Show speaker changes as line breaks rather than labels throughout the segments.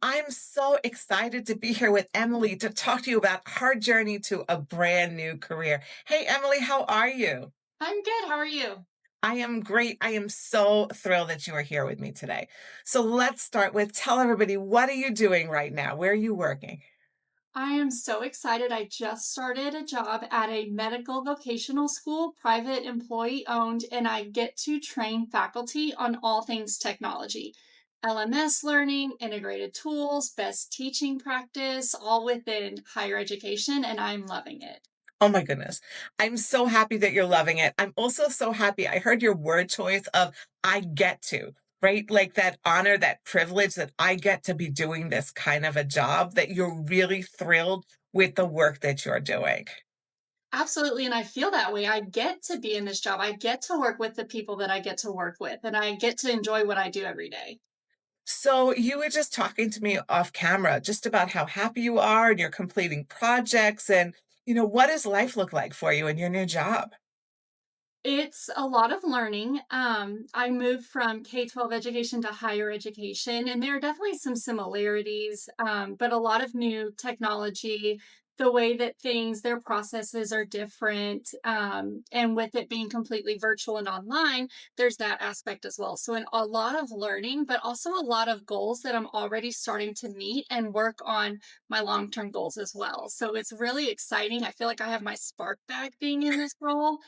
I'm so excited to be here with Emily to talk to you about her journey to a brand new career. Hey, Emily, how are you?
I'm good. How are you?
I am great. I am so thrilled that you are here with me today. So let's start with tell everybody, what are you doing right now? Where are you working?
I am so excited. I just started a job at a medical vocational school, private employee owned, and I get to train faculty on all things technology. LMS learning, integrated tools, best teaching practice, all within higher education, and I'm loving it.
Oh my goodness. I'm so happy that you're loving it. I'm also so happy. I heard your word choice of I get to, right? Like that honor, that privilege that I get to be doing this kind of a job, that you're really thrilled with the work that you're doing.
Absolutely. And I feel that way. I get to be in this job. I get to work with the people that I get to work with, and I get to enjoy what I do every day.
So you were just talking to me off camera just about how happy you are and you're completing projects and what does life look like for you in your new job?
It's a lot of learning. I moved from K-12 education to higher education, and there are definitely some similarities, but a lot of new technology, the way that their processes are different. And with it being completely virtual and online, there's that aspect as well. So, a lot of learning, but also a lot of goals that I'm already starting to meet and work on my long term goals as well. So, it's really exciting. I feel like I have my spark back being in this role,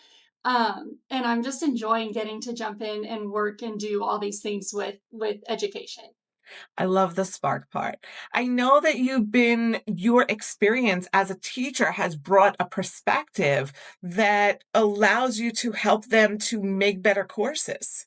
and I'm just enjoying getting to jump in and work and do all these things with education.
I love the spark part. I know that your experience as a teacher has brought a perspective that allows you to help them to make better courses.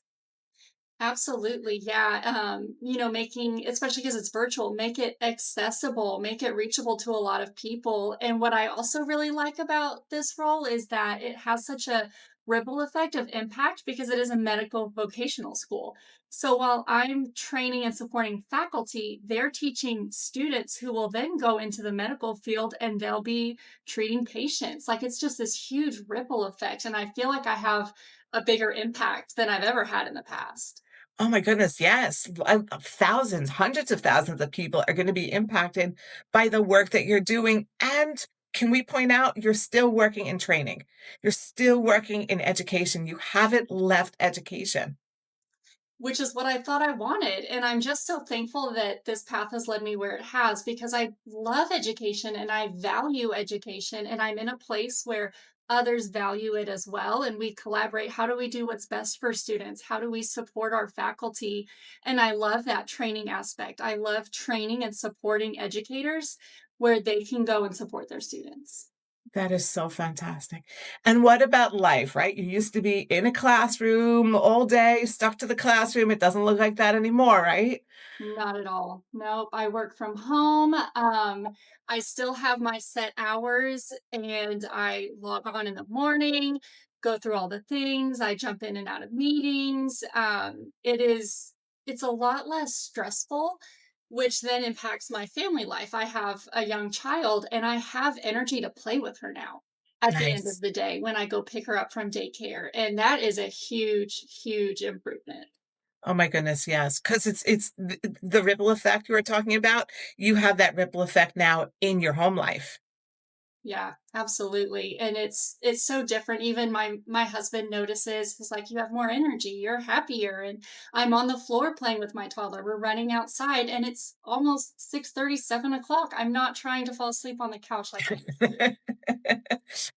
Absolutely. Yeah. Making, especially because it's virtual, make it accessible, make it reachable to a lot of people. And what I also really like about this role is that it has such a ripple effect of impact because it is a medical vocational school. So while I'm training and supporting faculty, they're teaching students who will then go into the medical field and they'll be treating patients. Like it's just this huge ripple effect. And I feel like I have a bigger impact than I've ever had in the past.
Oh my goodness, yes. Thousands, hundreds of thousands of people are going to be impacted by the work that you're doing. And can we point out, you're still working in training, you're still working in education. You haven't left education.
Which is what I thought I wanted. And I'm just so thankful that this path has led me where it has because I love education and I value education. And I'm in a place where others value it as well. And we collaborate. How do we do what's best for students? How do we support our faculty? And I love that training aspect. I love training and supporting educators where they can go and support their students.
That is so fantastic. And what about life, right? You used to be in a classroom all day, stuck to the classroom. It doesn't look like that anymore, right?
Not at all. Nope. I work from home. I still have my set hours and I log on in the morning, go through all the things. I jump in and out of meetings. It's a lot less stressful, which then impacts my family life. I have a young child and I have energy to play with her now at the end of
Nice.
the day when I go pick her up from daycare. And that is a huge, huge improvement.
Oh my goodness, yes, because it's the ripple effect you were talking about. You have that ripple effect now in your home life.
Yeah, absolutely. And it's so different. Even my husband notices, he's like, you have more energy, you're happier. And I'm on the floor playing with my toddler. We're running outside and it's almost 6:30, 7 o'clock. I'm not trying to fall asleep on the couch like I used to.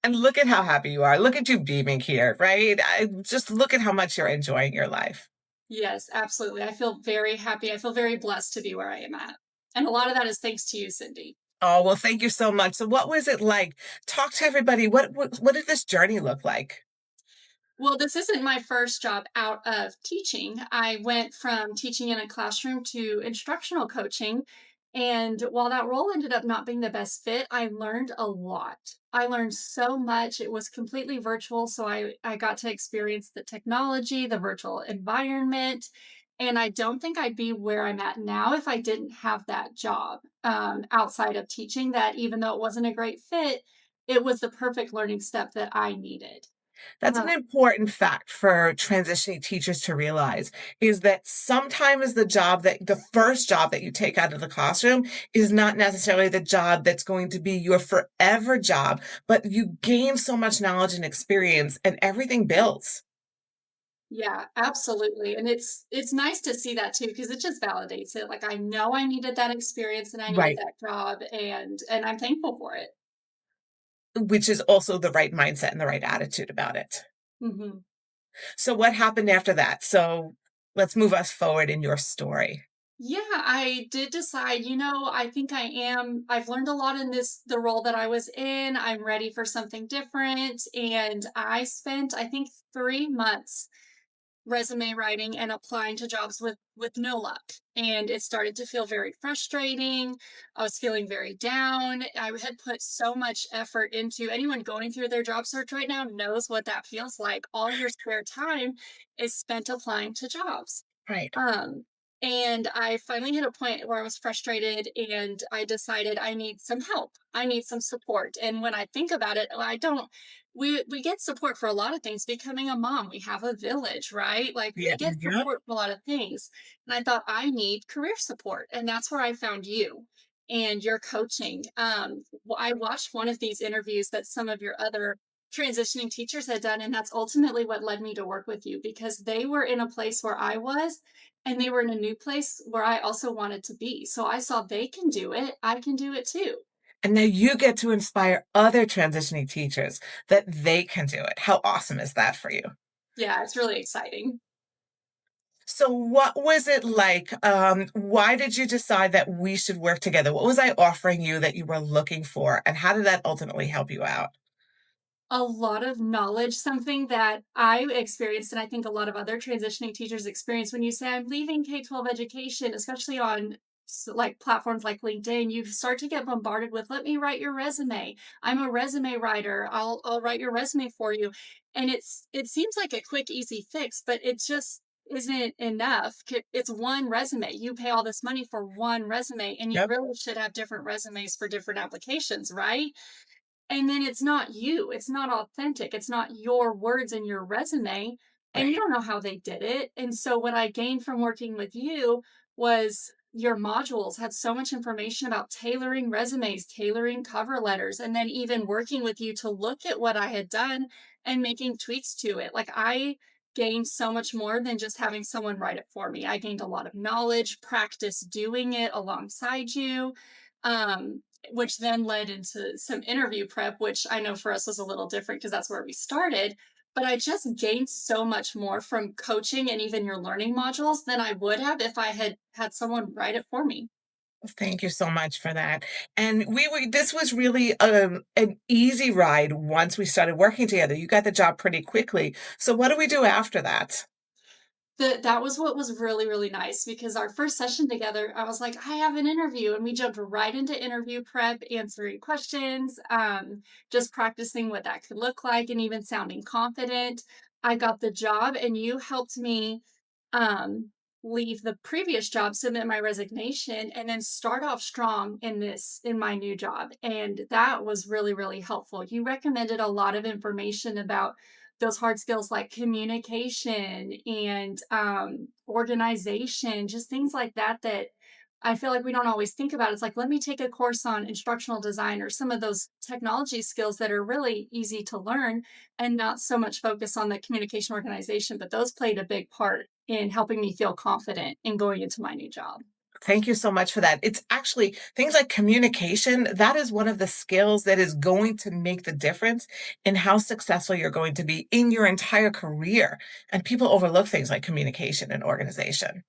And look at how happy you are. Look at you beaming here, right? Just look at how much you're enjoying your life.
Yes, absolutely. I feel very happy. I feel very blessed to be where I am at. And a lot of that is thanks to you, Cindy.
Oh, well, thank you so much. So what was it like? Talk to everybody. What did this journey look like?
Well, this isn't my first job out of teaching. I went from teaching in a classroom to instructional coaching. And while that role ended up not being the best fit, I learned a lot. I learned so much. It was completely virtual. So I got to experience the technology, the virtual environment. And I don't think I'd be where I'm at now if I didn't have that job outside of teaching, that even though it wasn't a great fit, it was the perfect learning step that I needed.
That's an
Uh,
important fact for transitioning teachers to realize is that sometimes the first job that you take out of the classroom is not necessarily the job that's going to be your forever job, but you gain so much knowledge and experience and everything builds.
yeah, absolutely. And it's nice to see that too because it just validates it. Like I know I needed that experience and I needed
Right.
that job and I'm thankful for it.
Which is also the right mindset and the right attitude about it.
Mhm.
So what happened after that? So let's move us forward in your story.
Yeah, I did decide, I think I've learned a lot in the role that I was in. I'm ready for something different. And I spent, I think, 3 months resume writing and applying to jobs with no luck. And it started to feel very frustrating. I was feeling very down. I had put so much effort into anyone going through their job search right now knows what that feels like. All your spare time is spent applying to jobs.
Right.
Um, and I finally hit a point where I was frustrated and I decided I need some help. I need some support. And when I think about it, I don't we get support for a lot of things. Becoming a mom, we have a village, right? Like
Yeah.
we get
Yeah.
support for a lot of things. And I thought I need career support. And that's where I found you and your coaching. I watched one of these interviews that some of your other transitioning teachers had done. And that's ultimately what led me to work with you because they were in a place where I was and they were in a new place where I also wanted to be. So I saw they can do it. I can do it too.
And now you get to inspire other transitioning teachers that they can do it. How awesome is that for you?
Yeah, it's really exciting.
So, what was it like? Why did you decide that we should work together? What was I offering you that you were looking for? And how did that ultimately help you out?
A lot of knowledge, something that I experienced, and I think a lot of other transitioning teachers experience when you say, I'm leaving K-12 education, especially on like platforms like LinkedIn, you start to get bombarded with, let me write your resume. I'm a resume writer. I'll write your resume for you. And it seems like a quick, easy fix, but it just isn't enough. It's one resume. You pay all this money for one resume, and you
Yep.
really should have different resumes for different applications, right? And then it's not you, it's not authentic, it's not your words in your resume, and you
Right.
don't know how they did it. And so, what I gained from working with you was your modules had so much information about tailoring resumes, tailoring cover letters, and then even working with you to look at what I had done and making tweaks to it. Like, I gained so much more than just having someone write it for me. I gained a lot of knowledge, practice doing it alongside you. Um, which then led into some interview prep, which I know for us was a little different because that's where we started. But I just gained so much more from coaching and even your learning modules than I would have if I had had someone write it for me.
Thank you so much for that. And this was really an easy ride once we started working together. You got the job pretty quickly. So, what do we do after that?
That was what was really, really nice because our first session together, I was like, I have an interview. And we jumped right into interview prep, answering questions, just practicing what that could look like and even sounding confident. I got the job, and you helped me um, leave the previous job, submit my resignation, and then start off strong in my new job. And that was really, really helpful. You recommended a lot of information about those hard skills like communication and organization, just things like that that I feel like we don't always think about. It's like, let me take a course on instructional design or some of those technology skills that are really easy to learn and not so much focus on the communication organization. But those played a big part in helping me feel confident in going into my new job.
Thank you so much for that. It's actually things like communication. That is one of the skills that is going to make the difference in how successful you're going to be in your entire career. And people overlook things like communication and organization.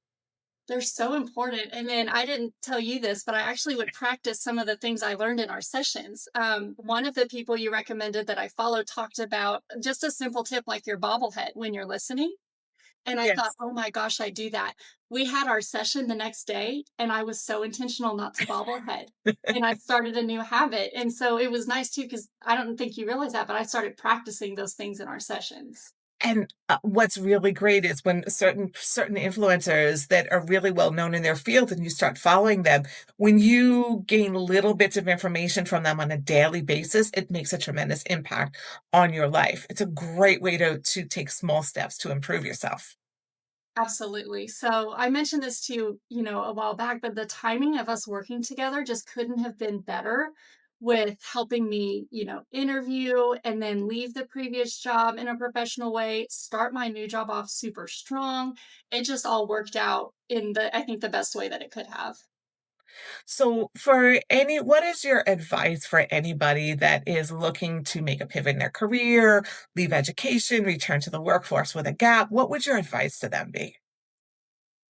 They're so important. And then I didn't tell you this, but I actually would practice some of the things I learned in our sessions. One of the people you recommended that I followed talked about just a simple tip like your bobblehead when you're listening. And I thought,
Yes.
oh my gosh, I do that. We had our session the next day, and I was so intentional not to bobblehead. And I started a new habit. And so it was nice too, because I don't think you realize that, but I started practicing those things in our sessions.
And, what's really great is when certain influencers that are really well known in their field and you start following them, when you gain little bits of information from them on a daily basis, it makes a tremendous impact on your life. It's a great way to take small steps to improve yourself.
Absolutely. So I mentioned this to you, a while back, but the timing of us working together just couldn't have been better with helping me, interview and then leave the previous job in a professional way, start my new job off super strong. It just all worked out in I think, the best way that it could have.
So what is your advice for anybody that is looking to make a pivot in their career, leave education, return to the workforce with a gap? What would your advice to them be?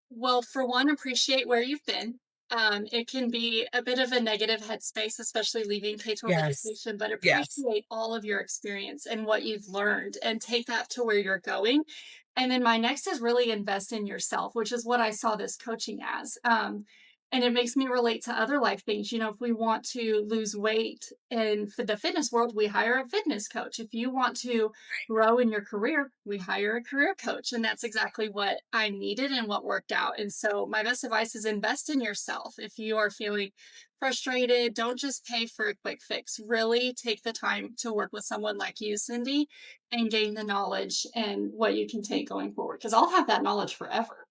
Well, for one, appreciate where you've been. It can be a bit of a negative headspace, especially leaving K-12
Yes.
education, but
Yes.
appreciate all of your experience and what you've learned and take that to where you're going. And then my next is really invest in yourself, which is what I saw this coaching as. And it makes me relate to other life things. If we want to lose weight in the fitness world, we hire a fitness coach. If you want to grow in your career, we hire a career coach. And that's exactly what I needed and what worked out. And so, my best advice is invest in yourself. If you are feeling frustrated, don't just pay for a quick fix. Really take the time to work with someone like you, Cindy, and gain the knowledge and what you can take going forward. Because I'll have that knowledge forever.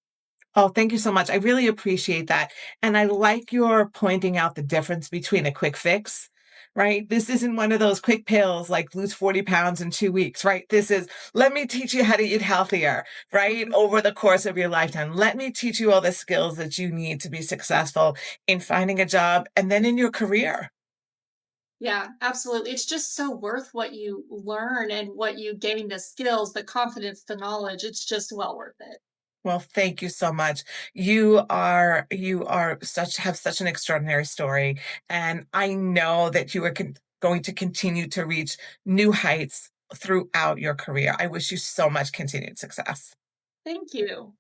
Oh, thank you so much. I really appreciate that. And I like your pointing out the difference between a quick fix, right? This isn't one of those quick pills like lose 40 pounds in 2 weeks, right? This is let me teach you how to eat healthier, right?
Mhm.
Over the course of your lifetime. Let me teach you all the skills that you need to be successful in finding a job and then in your career.
Yeah, absolutely. It's just so worth what you learn and what you gain, the skills, the confidence, the knowledge. It's just well worth it.
Well, thank you so much. You are such have such an extraordinary story, and I know that you are going to continue to reach new heights throughout your career. I wish you so much continued success.
Thank you.